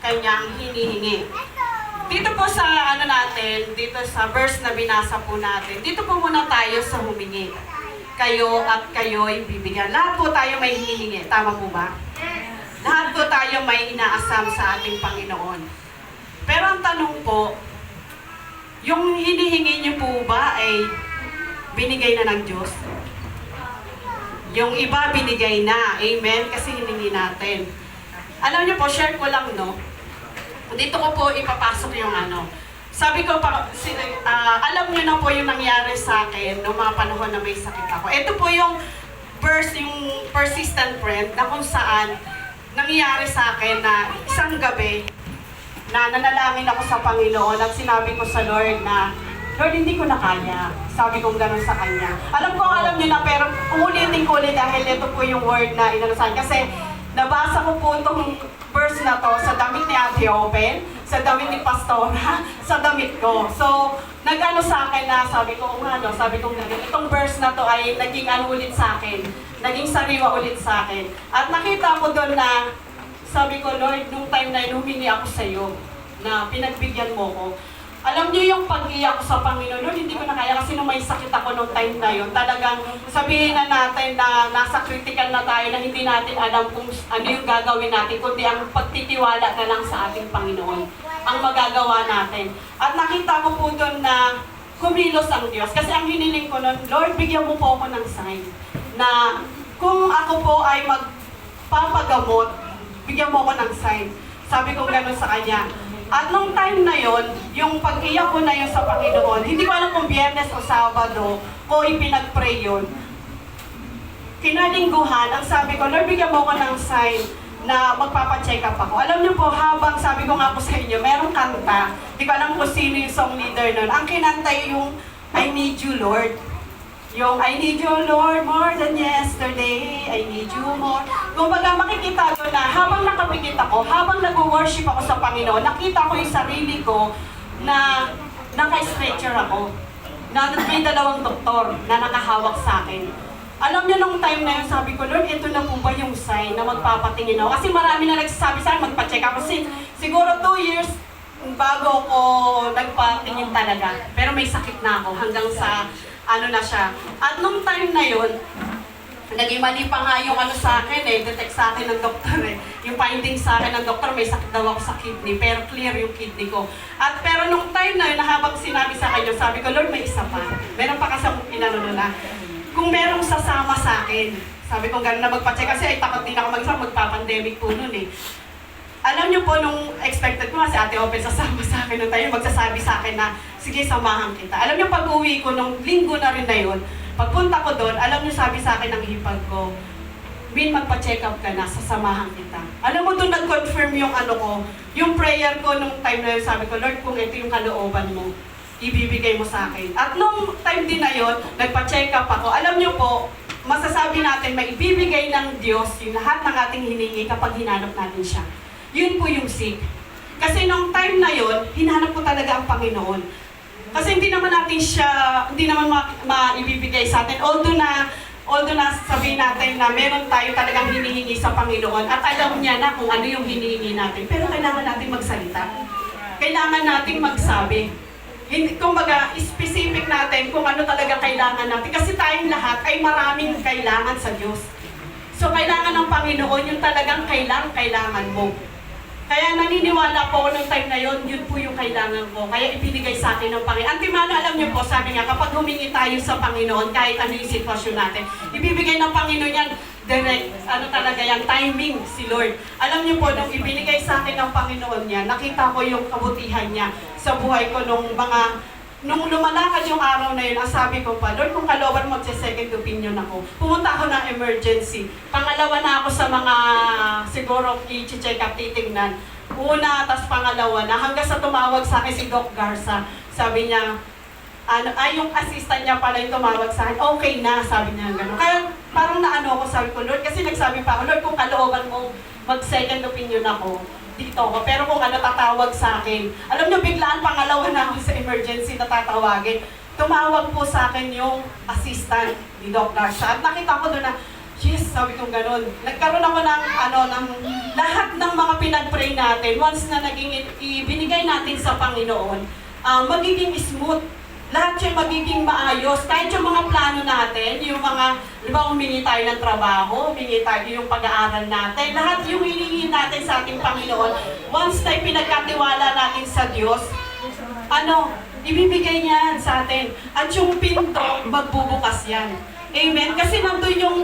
kanyang hinihingi. Dito po sa natin, dito sa verse na binasa po natin, dito po muna tayo sa humingi. Kayo at kayo'y bibigyan. Lahat po tayo may hinihingi. Tama po ba? Lahat po tayo may inaasam sa ating Panginoon. Pero ang tanong po, yung hinihingi niyo po ba ay binigay na ng Diyos? Yung iba binigay na. Amen? Kasi hiningi natin. Alam niyo po, share ko lang, no? Dito ko po ipapasok yung Sabi ko, alam niyo na po yung nangyari sa akin noong mga panahon na may sakit ako. Ito po yung verse, yung persistent friend, na kung saan nangyari sa akin na isang gabi na nanalangin ako sa Panginoon at sinabi ko sa Lord na, Lord, hindi ko na kaya. Sabi kong gano'n sa Kanya. Alam niyo na, pero umulitin ko ulit dahil ito po yung word na inanasan. Kasi nabasa ko po itong verse na to sa damit ni Ate Open, sa damit ni Pastora, sa damit ko. So, nag-ano sa akin na sabi ko, sabi ko itong verse na to ay naging ulit sa akin. Naging sariwa ulit sa akin. At nakita ko doon na, sabi ko, Lord, nung time na yun, humingi ako sa iyo na pinagbigyan mo ko. Alam niyo yung pag-iyak ko sa Panginoon, Lord, hindi ko na kaya kasi nung may sakit ako nung time na yun, talagang sabihin na natin na nasa critical na tayo na hindi natin alam kung ano yung gagawin natin, kundi ang pagtitiwala na lang sa ating Panginoon, ang magagawa natin. At nakita ko po doon na kumilos ang Diyos. Kasi ang hiniling ko noon, Lord, bigyan mo po ako ng sign na kung ako po ay magpapagamot, bigyan mo ako ng sign. Sabi ko gano'n sa Kanya. At nung time na yon, yung pag-iyak ko na yun sa Panginoon, hindi ko alam kung Biyernes o Sabado ko ipinag-pray yun. Kinalingguhan, ang sabi ko, Lord, bigyan mo ko ng sign na magpapacheck up ako. Alam niyo po, habang sabi ko nga po sa inyo, merong kanta, hindi ko alam kung sino yung song leader nun. Ang kinanta yung I Need You, Lord. Yung I need you, Lord, more than yesterday. I need you more. Kung baga makikita ko na habang nakapikit ako, habang nag-worship ako sa Panginoon, nakita ko yung sarili ko na naka-stretcher ako. Na may dalawang doktor na nakahawak sa akin. Alam niyo nung time na yun, sabi ko, Lord, ito na po ba yung sign na magpapatingin ako? Kasi marami na nagsasabi sa akin, magpa-check ako. Siguro 2 years bago ko nagpatingin talaga. Pero may sakit na ako hanggang sa na siya. At nung time na yun, naging mali pa nga yung sa akin detect sa akin ng doktor Yung finding sa akin ng doktor, may sakit daw ako sa kidney, pero clear yung kidney ko. At pero nung time na yun, habang sinabi sa kanya, sabi ko, Lord, may isa pa. Meron pa kasi akong na kung merong sasama sa akin. Sabi ko, gano'n na magpa-check kasi ay takot din ako magpa-pandemic po nun Alam niyo po, nung expected ko kasi Ate Open sasama sa akin nung tayo, magsasabi sa akin na, sige, samahan kita. Alam niyo, pag-uwi ko, nung linggo na rin na yun, pagpunta ko doon, alam niyo, sabi sa akin ng hipag ko, Bin, magpa-check up ka na, sasamahan kita. Alam mo, doon nag-confirm yung ko, yung prayer ko nung time na yun, sabi ko, Lord, kung ito yung kalooban mo, ibibigay mo sa akin. At nung time din na yun, nagpa-check up ako. Alam niyo po, masasabi natin, may ibibigay ng Diyos yung lahat ng ating hiningi kapag hinanap natin siya. Yun po yung seek. Kasi nung time na yun, hinanap ko talaga ang Panginoon. Kasi hindi naman natin siya, hindi naman maibibigay sa atin. Although na sabihin natin na meron tayo talagang hinihingi sa Panginoon at alam niya na kung ano yung hinihingi natin. Pero kailangan natin magsalita. Kailangan natin magsabi. Kumbaga, specific natin kung ano talaga kailangan natin. Kasi tayong lahat ay maraming kailangan sa Diyos. So, kailangan ng Panginoon yung talagang kailangan mo. Kaya naniniwala po ako nung time na yun, yun po yung kailangan ko. Kaya ibinigay sa akin ng Panginoon. Antimano, alam niyo po, sabi nga, kapag humingi tayo sa Panginoon, kahit ano yung sitwasyon natin, ibibigay ng Panginoon yan, direct, talaga yan, timing si Lord. Alam niyo po, nung ibinigay sa akin ng Panginoon niya, nakita ko yung kabutihan niya sa buhay ko nung lumalakad yung araw na yun, ang sabi ko pa, Lord, kung kalooban magse-second opinion ako. Pumunta ako ng emergency. Pangalawa na ako sa mga siguro i-check up, titingnan. Una, tas pangalawa na. Hanggang sa tumawag sa akin si Doc Garza. Sabi niya, yung assistant niya pala yung tumawag sa akin, okay na, sabi niya gano'n. Kaya parang ako, sabi ko, Lord, kasi nagsabi pa ako, Lord, kung kalooban mo mag-second opinion ako, dito ako. Pero kung tatawag sa akin, alam niyo, biglaan pangalawa na ako sa emergency na tatawagin. Tumawag po sa akin yung assistant ni Doc Garza. At nakita ko doon na yes, sabi ko ganun. Nagkaroon ako ng lahat ng mga pinag-pray natin, once na ibinigay natin sa Panginoon, magiging smooth. Lahat yung magiging maayos. Kahit yung mga plano natin, yung mga, di ba, humingi tayo ng trabaho, humingi tayo yung pag-aaral natin, lahat yung hinihingi natin sa ating Panginoon, once na pinagkatiwala natin sa Diyos, ibibigay niya sa atin. At yung pinto, magbubukas yan. Amen? Kasi nandun yung,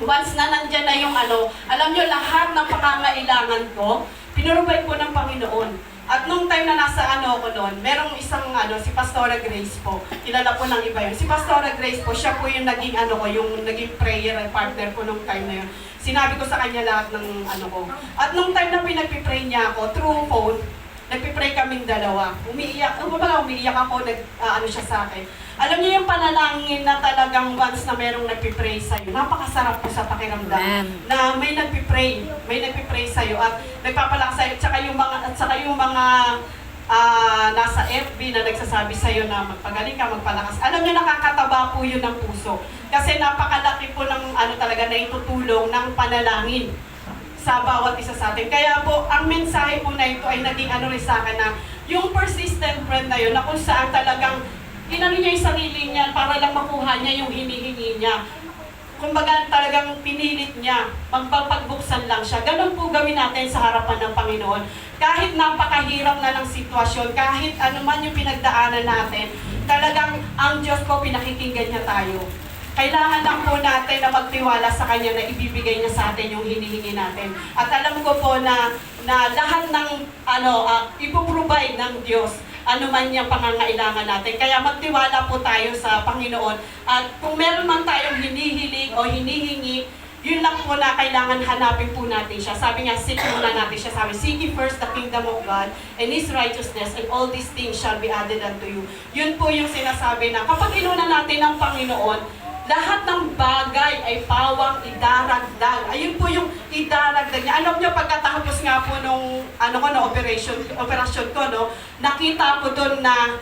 once na nandyan na yung alam nyo, lahat ng pangangailangan ko, pinurubay ko ng Panginoon. At nung time na nasa ko noon, merong isang si Pastora Grace po. Kilala po ng iba yun. Si Pastora Grace po, siya po yung naging yung naging prayer partner ko nung time na yun. Sinabi ko sa kanya lahat ng ko. At nung time na pinagpipray niya ako, through phone, nagpipray kaming dalawa. Umiiyak ako, siya sa akin. Alam niyo yung panalangin na talagang once na merong nagpipray sa'yo, napakasarap po sa pakiramdam. Na may nagpipray sa'yo at nagpapalakas sa'yo, at saka yung mga nasa FB na nagsasabi sa'yo na magpagaling ka, magpalakas. Alam niyo, nakakataba po yun ng puso. Kasi napakalaki po ng talaga na itutulong ng panalangin sa bawat isa sa atin. Kaya po, ang mensahe po na ito ay naging rin sa akin na yung persistent friend na yun, na kung saan talagang inano niya yung sarili niya para lang makuha niya yung hinihingi niya. Kumbaga talagang pinilit niya, magpapagbuksan lang siya. Ganun po gawin natin sa harapan ng Panginoon. Kahit napakahirap na ng sitwasyon, kahit ano man yung pinagdaanan natin, talagang ang Diyos po pinakikinggan niya tayo. Kailangan lang po natin na magtiwala sa Kanya na ibibigay niya sa atin yung hinihingi natin. At alam ko po na lahat ng ipoprovide ng Diyos, ano man yung pangangailangan natin. Kaya magtiwala po tayo sa Panginoon. At kung meron man tayong hinihiling o hinihingi, yun lang po na kailangan hanapin po natin siya. Sabi nga, seek muna natin siya. Sabi, seek ye first the kingdom of God and His righteousness, and all these things shall be added unto you. Yun po yung sinasabi na kapag inuna natin ang Panginoon, lahat ng bagay ay pawang idaragdag. Ayun po yung idaragdag niya. Alam niyo, pagkatapos nga po nung operasyon ko, nakita ko doon na,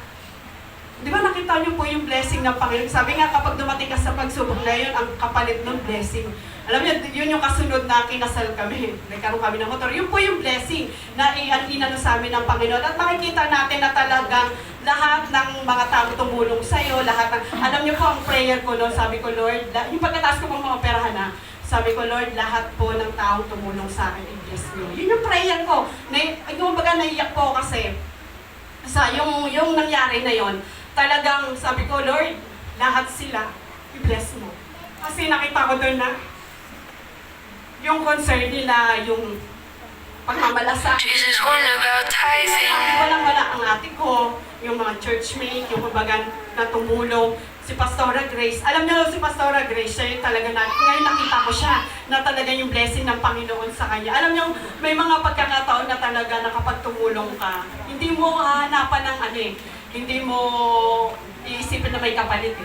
di ba nakita niyo po yung blessing ng Panginoon? Sabi nga, kapag dumating ka sa pagsubok na yun, ang kapalit ng blessing. Alam niyo, yun yung kasunod na kinasal kami. Nagkaroon kami ng motor. Yun po yung blessing na inano sa amin ng Panginoon. At makikita natin na talagang lahat ng mga tao tumulong sa'yo, alam niyo po ang prayer ko noon, sabi ko, Lord, yung pagkataas ko pong maoperahan na, sabi ko, Lord, lahat po ng taong tumulong sa akin, i-bless niyo. Yun yung prayer ko. Yung baga naiyak po kasi, sa yung nangyari na yon, talagang sabi ko, Lord, lahat sila, i-bless mo. Kasi nakita ko doon na, yung concern nila, yung pagmamalasakit. Walang-wala ang ate ko, yung mga churchmate, yung kumbaga na tumulong. Si Pastora Grace, alam niyo si Pastora Grace, siya yung talaga ngayon nakita ko siya, na talaga yung blessing ng Panginoon sa kanya. Alam niyo, may mga pagkakataon na talaga na kapag tumulong ka, hindi mo hahanapan ng hindi mo iisipin na may kapalit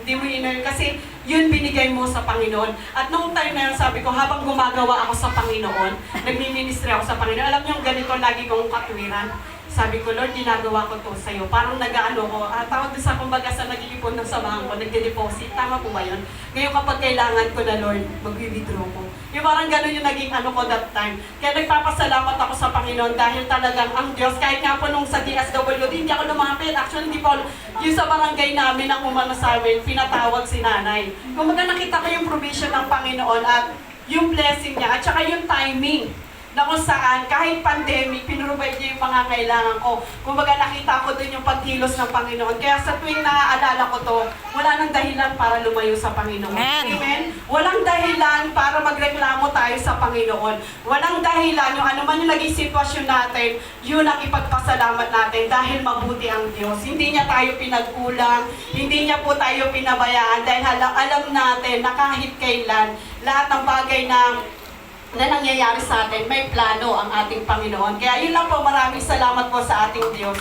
Hindi mo kasi yun binigay mo sa Panginoon. At nung time na yun, sabi ko, habang gumagawa ako sa Panginoon, nagmi-ministry ako sa Panginoon, alam niyo, ganito lagi kong katwiran. Sabi ko, Lord, ginagawa ko to sa'yo. Parang nag-ano ko, tawag sa kumbaga sa nag-iipon ng samahan ko, nagde-deposit. Tama po ba yun? Ngayon kapag kailangan ko na, Lord, mag-withdraw ko. Yung parang gano'n yung naging ko that time. Kaya nagpapasalamat ako sa Panginoon dahil talagang ang Diyos, kahit nga po nung sa DSWD, hindi ako lumapit. Actually, hindi po, yung sa barangay namin ang umano sa amin, pinatawag si nanay. Kumbaga nakita ko yung provision ng Panginoon at yung blessing niya at saka yung timing na kung saan, kahit pandemic, pinrovide niya yung mga kailangan ko. Kumbaga nakita ko dun yung pagkilos ng Panginoon. Kaya sa tuwing naaalala ko to, wala nang dahilan para lumayo sa Panginoon. Amen? Walang dahilan para magreklamo tayo sa Panginoon. Walang dahilan, yung ano man yung naging sitwasyon natin, yun ang ipagpasalamat natin dahil mabuti ang Diyos. Hindi niya tayo pinagkulang, hindi niya po tayo pinabayaan dahil alam natin na kahit kailan, lahat ng bagay na nangyayari sa atin, may plano ang ating Panginoon. Kaya yun lang po, maraming salamat po sa ating Diyos.